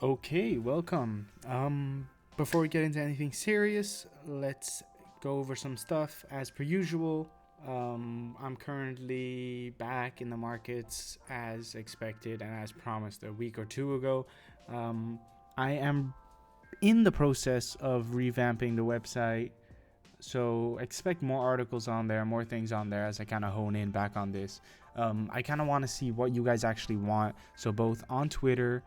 Okay, welcome. Before we get into anything serious, let's go over some stuff as per usual. I'm currently back in the markets as expected and as promised a week or two ago. I am in the process of revamping the website, so expect more articles on there, more things on there as I kind of hone in back on this. I kind of want to see what you guys actually want, so both on Twitter,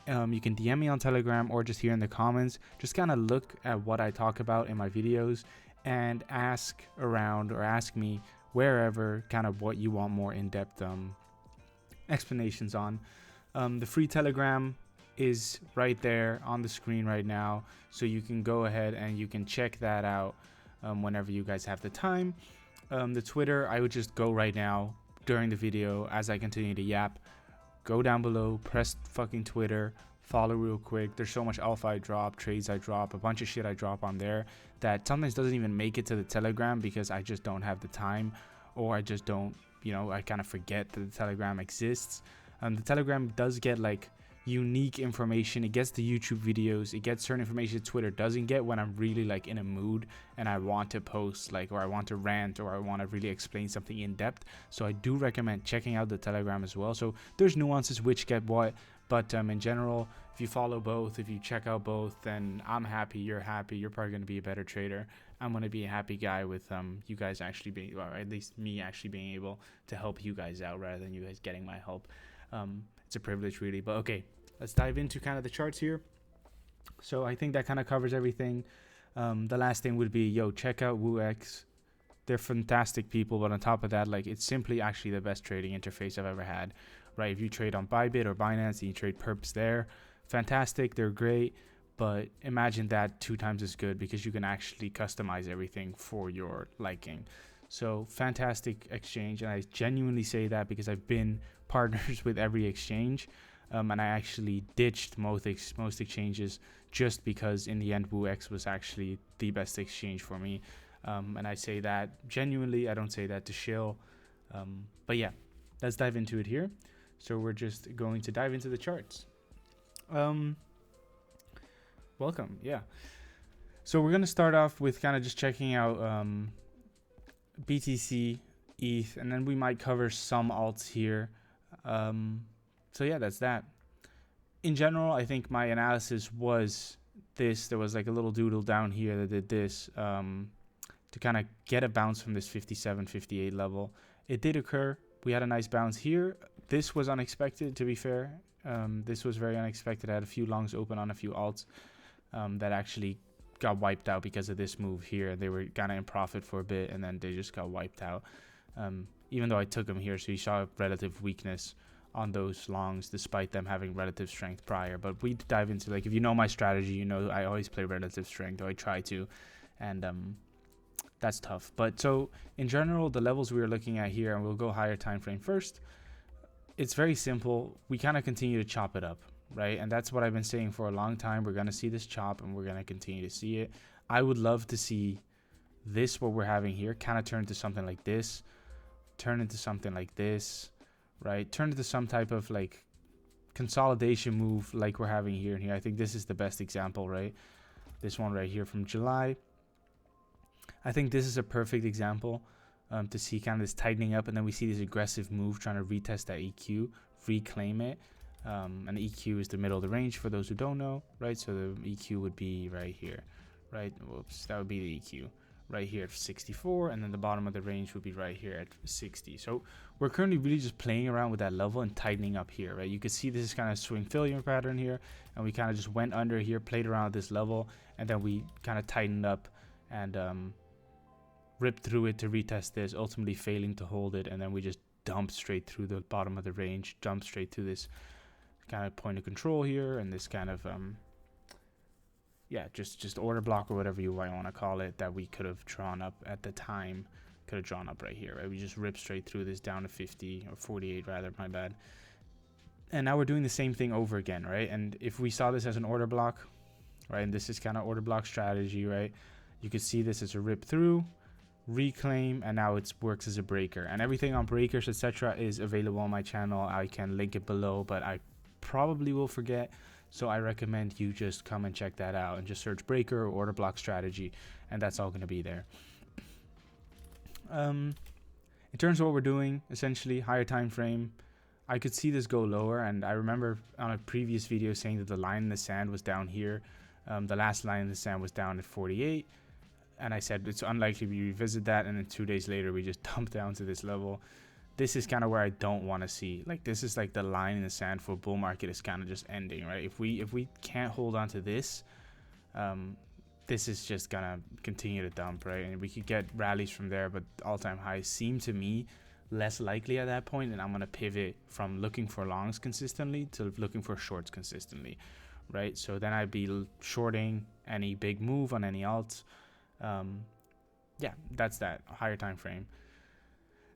you can DM me on Telegram or just here in the comments. Just kind of look at what I talk about in my videos and ask around or ask me wherever kind of what you want more in-depth explanations on. The free Telegram is right there on the screen right now, so you can go ahead and you can check that out whenever you guys have the time. The Twitter, I would just go right now during the video as I continue to yap. Go down below, press fucking Twitter, follow real quick. There's so much alpha I drop, trades I drop, a bunch of shit I drop on there that sometimes doesn't even make it to the Telegram because I just don't have the time, or I just don't, I kind of forget that the Telegram exists. The Telegram does get like unique information. It gets the YouTube videos, it gets certain information Twitter doesn't get when I'm really like in a mood and I want to post or I want to rant or I want to really explain something in depth. So I do recommend checking out the Telegram as well. So there's nuances which get what, but in general, if you follow both, if you check out both, then I'm happy, you're probably going to be a better trader. I'm going to be a happy guy with you guys actually being, or at least me actually being able to help you guys out rather than you guys getting my help. It's a privilege really, but okay, let's dive into kind of the charts here. So I think that kind of covers everything. The last thing would be, check out WooX. They're fantastic people, but on top of that, like, it's simply actually the best trading interface I've ever had, right? If you trade on Bybit or Binance and you trade perps there, fantastic, they're great, but imagine that 2 times as good because you can actually customize everything for your liking. So fantastic exchange, and I genuinely say that because I've been partners with every exchange, and I actually ditched most exchanges just because in the end WooX was actually the best exchange for me, and I say that genuinely. I don't say that to shill, but yeah, let's dive into it here. So we're just going to dive into the charts. Welcome. Yeah, so we're gonna start off with kind of just checking out BTC, ETH, and then we might cover some alts here. So yeah, that's that. In general, I think my analysis was this. There was like a little doodle down here that did this to kind of get a bounce from this 57, 58 level. It did occur. We had a nice bounce here. This was unexpected, to be fair. This was very unexpected. I had a few longs open on a few alts that actually got wiped out because of this move here. They were kind of in profit for a bit and then they just got wiped out. Even though I took them here, so you saw relative weakness on those longs despite them having relative strength prior. But we dive into, like, if you know my strategy, you know I always play relative strength, or I try to, and that's tough. But so in general, the levels we are looking at here, and we'll go higher time frame first, it's very simple. We kind of continue to chop it up, right? And that's what I've been saying for a long time. We're going to see this chop and we're going to continue to see it. I would love to see this, what we're having here, kind of turn into something like this, turn into something like this, right? Turn into some type of like consolidation move like we're having here and here. I think this is the best example, right? This one right here from July. I think this is a perfect example to see kind of this tightening up, and then we see this aggressive move trying to retest that EQ, reclaim it. And the EQ is the middle of the range for those who don't know, right? So the EQ would be right here, right? Whoops, that would be the EQ right here at 64, and then the bottom of the range would be right here at 60. So we're currently really just playing around with that level and tightening up here, right? You can see this is kind of swing failure pattern here, and we kind of just went under here, played around with this level, and then we kind of tightened up and ripped through it to retest this, ultimately failing to hold it, and then we just dumped straight through the bottom of the range, jumped straight to this kind of point of control here, and this kind of just order block or whatever you might want to call it that we could have drawn up at the time, could have drawn up right here, right? We just ripped straight through this down to 50 or 48 rather, my bad. And now we're doing the same thing over again, right? And if we saw this as an order block, right, and this is kind of order block strategy, right? You could see this as a rip through, reclaim, and now it works as a breaker. And everything on breakers, etc., is available on my channel. I can link it below, but I probably will forget So I recommend you just come and check that out and just search breaker or order block strategy, and that's all going to be there. In terms of what we're doing, essentially higher time frame, I could see this go lower, and I remember on a previous video saying that the line in the sand was down here. The last line in the sand was down at 48, and I said it's unlikely we revisit that, and then 2 days later we just dumped down to this level. This is kind of where I don't want to see. Like, this is like the line in the sand for bull market is kind of just ending, right? If we can't hold on to this, this is just gonna continue to dump, right? And we could get rallies from there, but all-time highs seem to me less likely at that point, and I'm gonna pivot from looking for longs consistently to looking for shorts consistently, right? So then I'd be shorting any big move on any alts. Yeah, that's that higher time frame.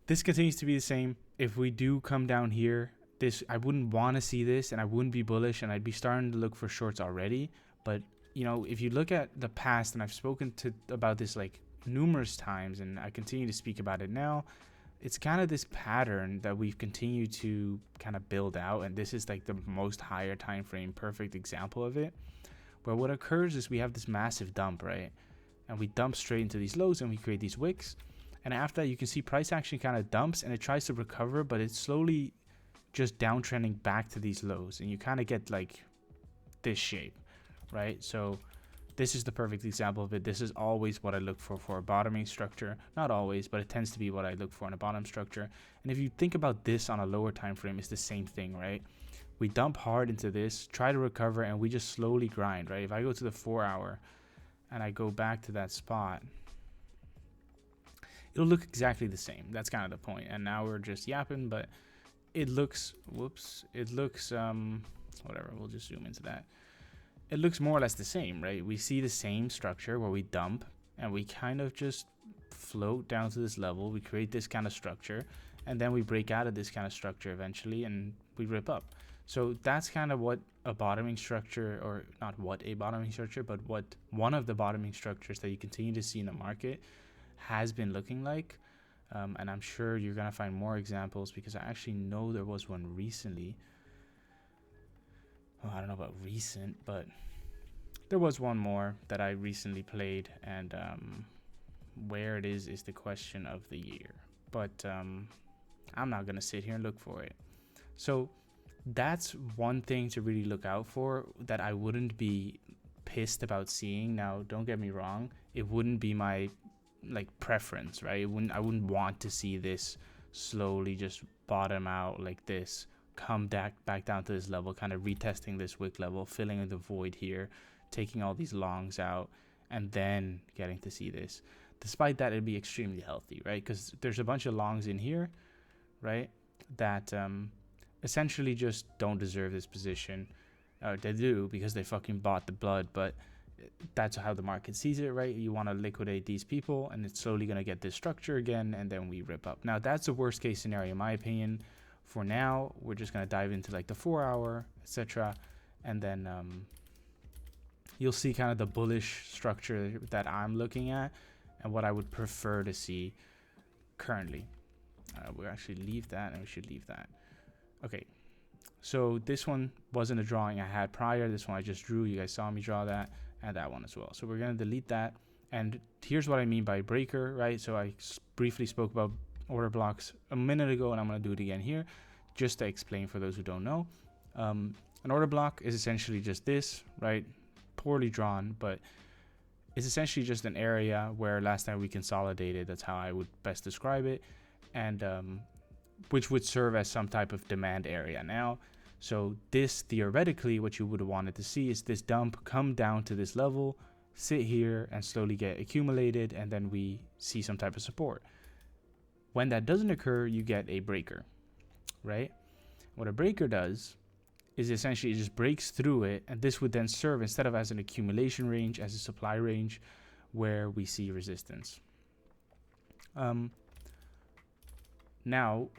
This continues to be the same. If we do come down here, this, I wouldn't want to see this, and I wouldn't be bullish, and I'd be starting to look for shorts already. But you know, if you look at the past, and I've spoken about this like numerous times, and I continue to speak about it now, it's kind of this pattern that we've continued to kind of build out, and this is like the most higher time frame perfect example of it, where what occurs is we have this massive dump, right? And we dump straight into these lows, and we create these wicks, and after that you can see price action kind of dumps, and it tries to recover, but it's slowly just downtrending back to these lows, and you kind of get like this shape, right? So this is the perfect example of it. This is always what I look for a bottoming structure. Not always, but it tends to be what I look for in a bottom structure. And if you think about this on a lower time frame, it's the same thing, right? We dump hard into this, try to recover, and we just slowly grind, right? If I go to the 4 hour and I go back to that spot, it'll look exactly the same. That's kind of the point. And now we're just yapping, but it looks, it looks, whatever, we'll just zoom into that. It looks more or less the same, right? We see the same structure where we dump and we kind of just float down to this level. We create this kind of structure, and then we break out of this kind of structure eventually, and we rip up. So that's kind of what a bottoming structure, or not what a bottoming structure, but what one of the bottoming structures that you continue to see in the market has been looking like. And I'm sure you're going to find more examples, because I actually know there was one recently. Well, I don't know about recent, but there was one more that I recently played, and where it is the question of the year. But I'm not going to sit here and look for it. So that's one thing to really look out for that I wouldn't be pissed about seeing. Now, don't get me wrong, it wouldn't be my like preference, right? I wouldn't want to see this slowly just bottom out like this, come back down to this level, kind of retesting this wick level, filling in the void here, taking all these longs out, and then getting to see this. Despite that, it'd be extremely healthy, right? Because there's a bunch of longs in here, right, that essentially just don't deserve this position. They do, because they fucking bought the blood, but that's how the market sees it, right? You want to liquidate these people, and it's slowly going to get this structure again, and then we rip up. Now, that's the worst case scenario, in my opinion. For now, we're just going to dive into like the 4 hour, etc. And then you'll see kind of the bullish structure that I'm looking at and what I would prefer to see currently. We'll actually leave that, and we should leave that. Okay, so this one wasn't a drawing I had prior. This one I just drew. You guys saw me draw that, and that one as well. So we're going to delete that. And here's what I mean by breaker, right? So I briefly spoke about order blocks a minute ago, and I'm going to do it again here just to explain for those who don't know. An order block is essentially just this, right? Poorly drawn, but it's essentially just an area where last time we consolidated. That's how I would best describe it, and which would serve as some type of demand area now. So this, theoretically, what you would have wanted to see is this dump come down to this level, sit here, and slowly get accumulated, and then we see some type of support. When that doesn't occur, you get a breaker, right? What a breaker does is essentially it just breaks through it, and this would then serve, instead of as an accumulation range, as a supply range where we see resistance. Now,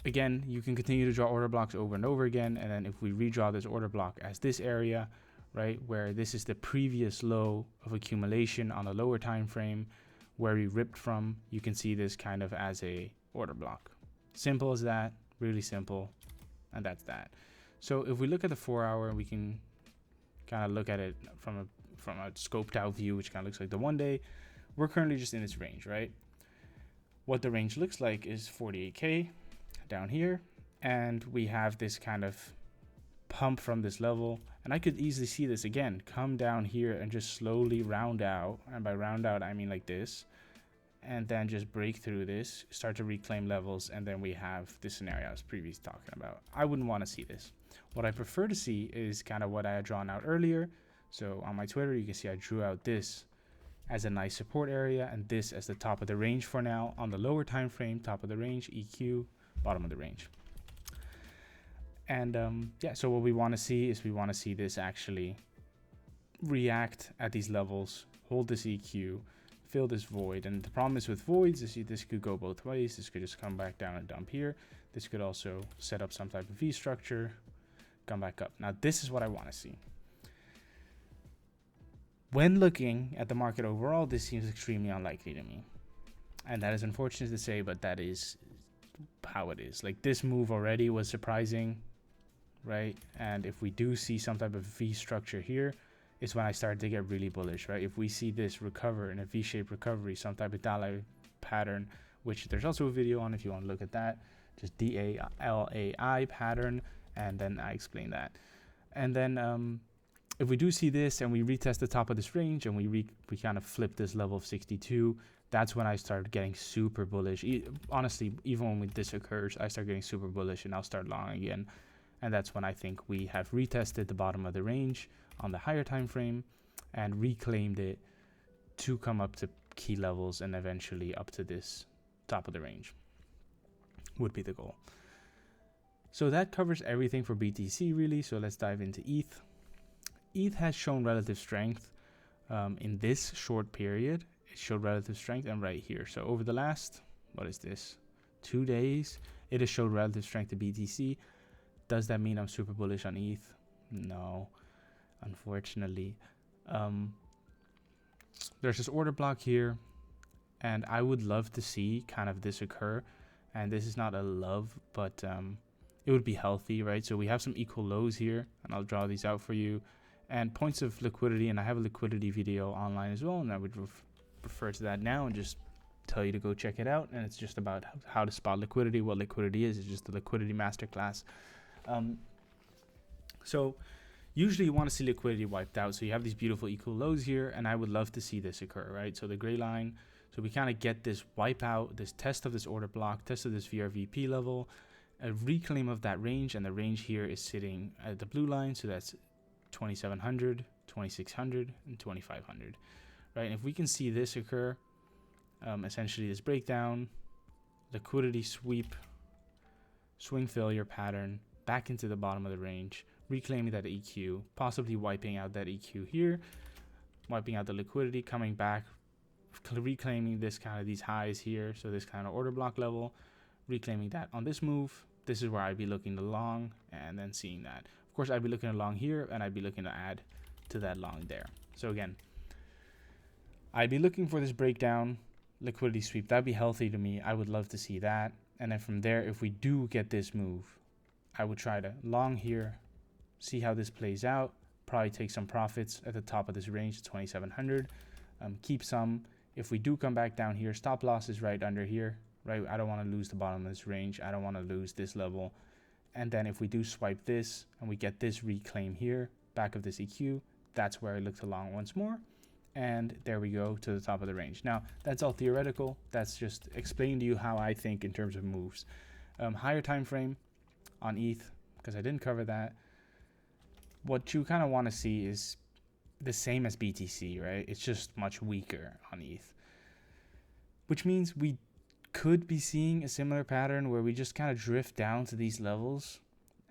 again, you can continue to draw order blocks over and over again, and then if we redraw this order block as this area, right, where this is the previous low of accumulation on a lower time frame where we ripped from, you can see this kind of as a order block. Simple as that, really simple, and that's that. So if we look at the 4 hour, we can kind of look at it from a scoped out view, which kind of looks like the 1 day. We're currently just in this range, right? What the range looks like is 48K down here, and we have this kind of pump from this level, and I could easily see this again come down here and just slowly round out, and by round out I mean like this, and then just break through this, start to reclaim levels, and then we have this scenario I was previously talking about. I wouldn't want to see this. What I prefer to see is kind of what I had drawn out earlier. So on my Twitter, you can see I drew out this as a nice support area and this as the top of the range for now. On the lower time frame, top of the range, EQ, bottom of the range. And yeah, so what we want to see is we want to see this actually react at these levels, hold this EQ, fill this void. And the problem is with voids is this could go both ways. This could just come back down and dump here. This could also set up some type of V structure, come back up. Now this is what I want to see. When looking at the market overall, this seems extremely unlikely to me. And that is unfortunate to say, but that is how it is. Like, this move already was surprising, right? And if we do see some type of V structure here, is when I start to get really bullish, right? If we see this recover in a V-shaped recovery, some type of Dalai pattern, which there's also a video on if you want to look at that, just DALAI pattern, and then I explain that. And then if we do see this and we retest the top of this range and we kind of flip this level of 62, that's when I start getting super bullish. Honestly, even when this occurs, I start getting super bullish and I'll start long again. And that's when I think we have retested the bottom of the range on the higher time frame and reclaimed it to come up to key levels and eventually up to this top of the range would be the goal. So that covers everything for BTC really. So let's dive into ETH. ETH has shown relative strength in this short period. It showed relative strength and right here. So over the last, 2 days, it has showed relative strength to BTC. Does that mean I'm super bullish on ETH? No, unfortunately. There's this order block here, and I would love to see kind of this occur. And this is not a love, but it would be healthy, right? So we have some equal lows here, and I'll draw these out for you. And points of liquidity, and I have a liquidity video online as well, and I would refer to that now and just tell you to go check it out. And it's just about how to spot liquidity. What liquidity is just the liquidity masterclass. So usually you want to see liquidity wiped out. So you have these beautiful equal lows here, and I would love to see this occur, right? So the gray line, so we kind of get this wipe out, this test of this order block, test of this VRVP level, a reclaim of that range, and the range here is sitting at the blue line, so that's 2700, 2600, and 2500, right? And if we can see this occur, essentially this breakdown, liquidity sweep, swing failure pattern, back into the bottom of the range, reclaiming that EQ, possibly wiping out that EQ here, wiping out the liquidity, coming back, reclaiming this kind of these highs here, so this kind of order block level, reclaiming that on this move. This is where I'd be looking to long, and then seeing that. Of course, I'd be looking at long here, and I'd be looking to add to that long there. So again, I'd be looking for this breakdown, liquidity sweep. That'd be healthy to me. I would love to see that. And then from there, if we do get this move, I would try to long here, see how this plays out, probably take some profits at the top of this range, 2700, keep some. If we do come back down here, stop loss is right under here, right? I don't want to lose the bottom of this range. I don't want to lose this level. And then if we do swipe this and we get this reclaim here, back of this EQ, that's where I look to long once more. And there we go to the top of the range. Now, that's all theoretical. That's just explaining to you how I think in terms of moves. Higher time frame on ETH, because I didn't cover that. What you kind of want to see is the same as BTC, right? It's just much weaker on ETH, which means we could be seeing a similar pattern where we just kind of drift down to these levels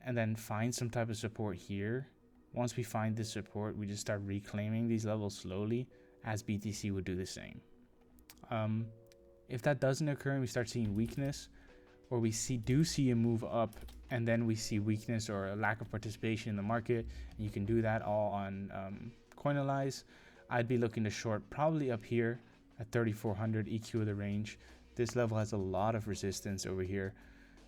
and then find some type of support here. Once we find this support, we just start reclaiming these levels slowly, as BTC would do the same. If that doesn't occur and we start seeing weakness, or we do see a move up and then we see weakness or a lack of participation in the market, and you can do that all on Coinalyze, I'd be looking to short probably up here at 3400 EQ of the range. This level has a lot of resistance over here.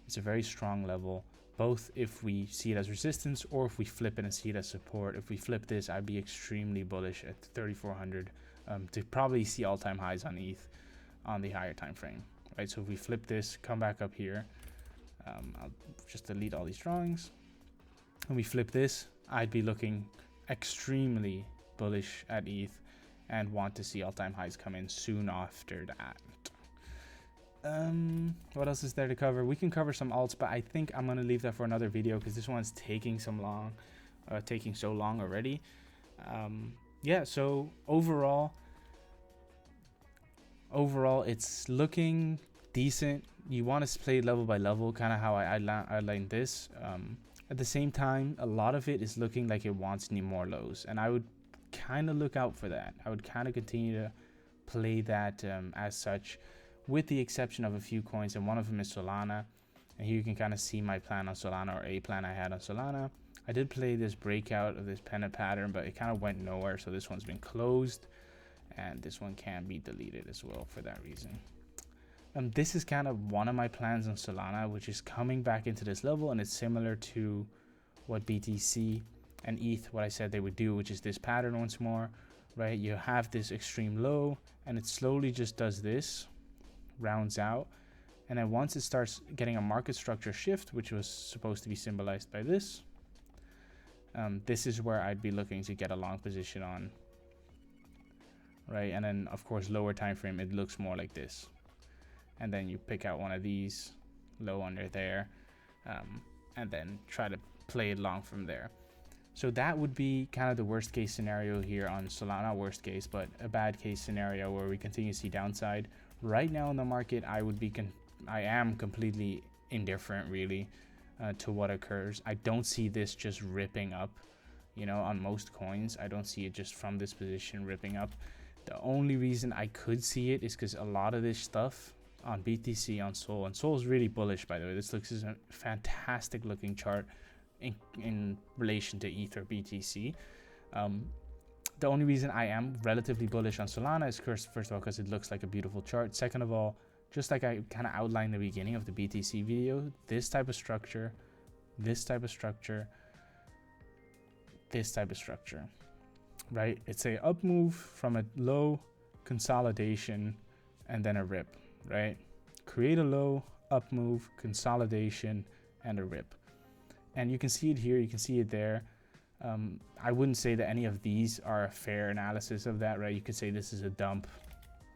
It's a very strong level. both if we see it as resistance or if we flip it and see it as support. If we flip this, I'd be extremely bullish at 3,400 to probably see all-time highs on ETH on the higher time frame, right? So if we flip this, come back up here, I'll just delete all these drawings. When we flip this, I'd be looking extremely bullish at ETH and want to see all-time highs come in soon after that. What else is there to cover? We can cover some alts, but I think I'm gonna leave that for another video because this one's taking so long already. Yeah, so overall it's looking decent. You want to play level by level, kind of how I outlined this. At the same time, a lot of it is looking like it wants any more lows, and I would kind of look out for that. I would kind of continue to play that as such, with the exception of a few coins, and one of them is Solana. And here you can kind of see my plan on Solana, or a plan I had on Solana. I did play this breakout of this pennant pattern, but it kind of went nowhere, so this one's been closed, and this one can be deleted as well for that reason. This is kind of one of my plans on Solana, which is coming back into this level, and it's similar to what BTC and ETH, what I said they would do, which is this pattern once more, right? You have this extreme low, and it slowly just does this, rounds out, and then once it starts getting a market structure shift, which was supposed to be symbolized by this, this is where I'd be looking to get a long position on, right? And then of course lower time frame, it looks more like this, and then you pick out one of these low under there, and then try to play it long from there. So that would be kind of the worst case scenario here on Solana. Not worst case, but a bad case scenario where we continue to see downside. Right now in the market, I am completely indifferent really to what occurs. I don't see this just ripping up, you know, on most coins. I don't see it just from this position ripping up. The only reason I could see it is because a lot of this stuff on BTC, on Sol, and Sol is really bullish, by the way. This looks as a fantastic looking chart in relation to ETH or BTC. The only reason I am relatively bullish on Solana is first of all because it looks like a beautiful chart. Second of all, just like I kind of outlined in the beginning of the BTC video, this type of structure, this type of structure, this type of structure, right? It's a up move from a low, consolidation, and then a rip, right? Create a low, up move, consolidation, and a rip. And you can see it here, you can see it there. I wouldn't say that any of these are a fair analysis of that, right? You could say this is a dump,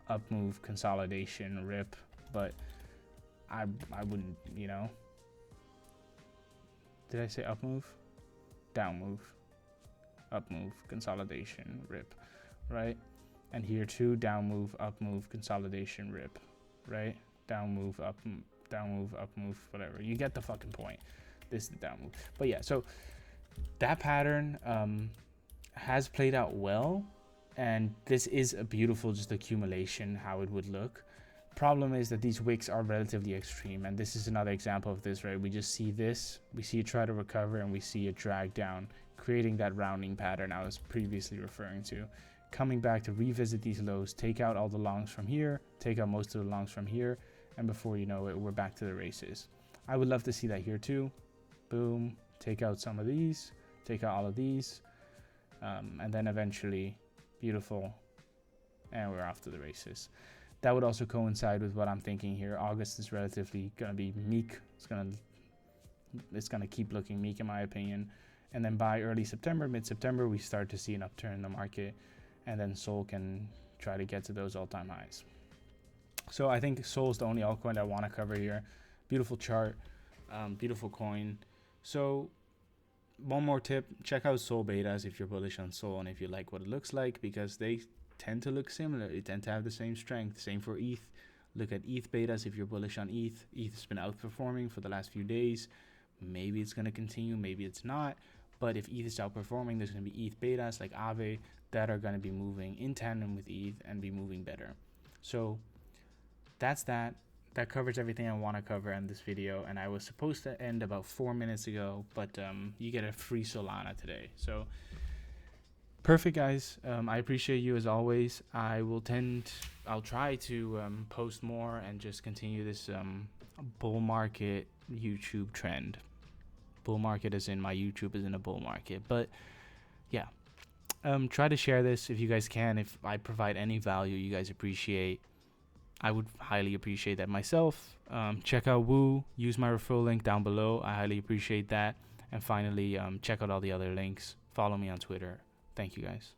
up move, consolidation, rip, but I wouldn't, you know. Did I say up move? Down move, up move, consolidation, rip, right? And here too, down move, up move, consolidation, rip, right? Down move, up move, whatever. You get the fucking point. This is the down move. But yeah, so that pattern has played out well, and this is a beautiful just accumulation how it would look. Problem is that these wicks are relatively extreme, and this is another example of this, right? We just see this, we see it try to recover, and we see it drag down, creating that rounding pattern I was previously referring to. Coming back to revisit these lows, take out all the longs from here, take out most of the longs from here, and before you know it, we're back to the races. I would love to see that here too. Boom, take out some of these, take out all of these, and then eventually, beautiful, and we're off to the races. That would also coincide with what I'm thinking here. August is relatively gonna be meek. It's gonna keep looking meek in my opinion. And then by early September, mid-September, we start to see an upturn in the market, and then Sol can try to get to those all-time highs. So I think Sol is the only altcoin I want to cover here. Beautiful chart, beautiful coin. So one more tip, check out Sol betas if you're bullish on Sol and if you like what it looks like, because they tend to look similar. They tend to have the same strength. Same for ETH. Look at ETH betas if you're bullish on ETH. ETH has been outperforming for the last few days. Maybe it's going to continue, maybe it's not. But if ETH is outperforming, there's going to be ETH betas like Aave that are going to be moving in tandem with ETH and be moving better. So that's that. That covers everything I want to cover in this video, and I was supposed to end about 4 minutes ago, but you get a free Solana today. So perfect, guys. I appreciate you as always. I'll try to post more and just continue this bull market YouTube trend. Bull market as in my YouTube is in a bull market. But yeah, try to share this if you guys can. If I provide any value you guys appreciate, I would highly appreciate that myself. Check out Woo. Use my referral link down below. I highly appreciate that. And finally, check out all the other links. Follow me on Twitter. Thank you guys.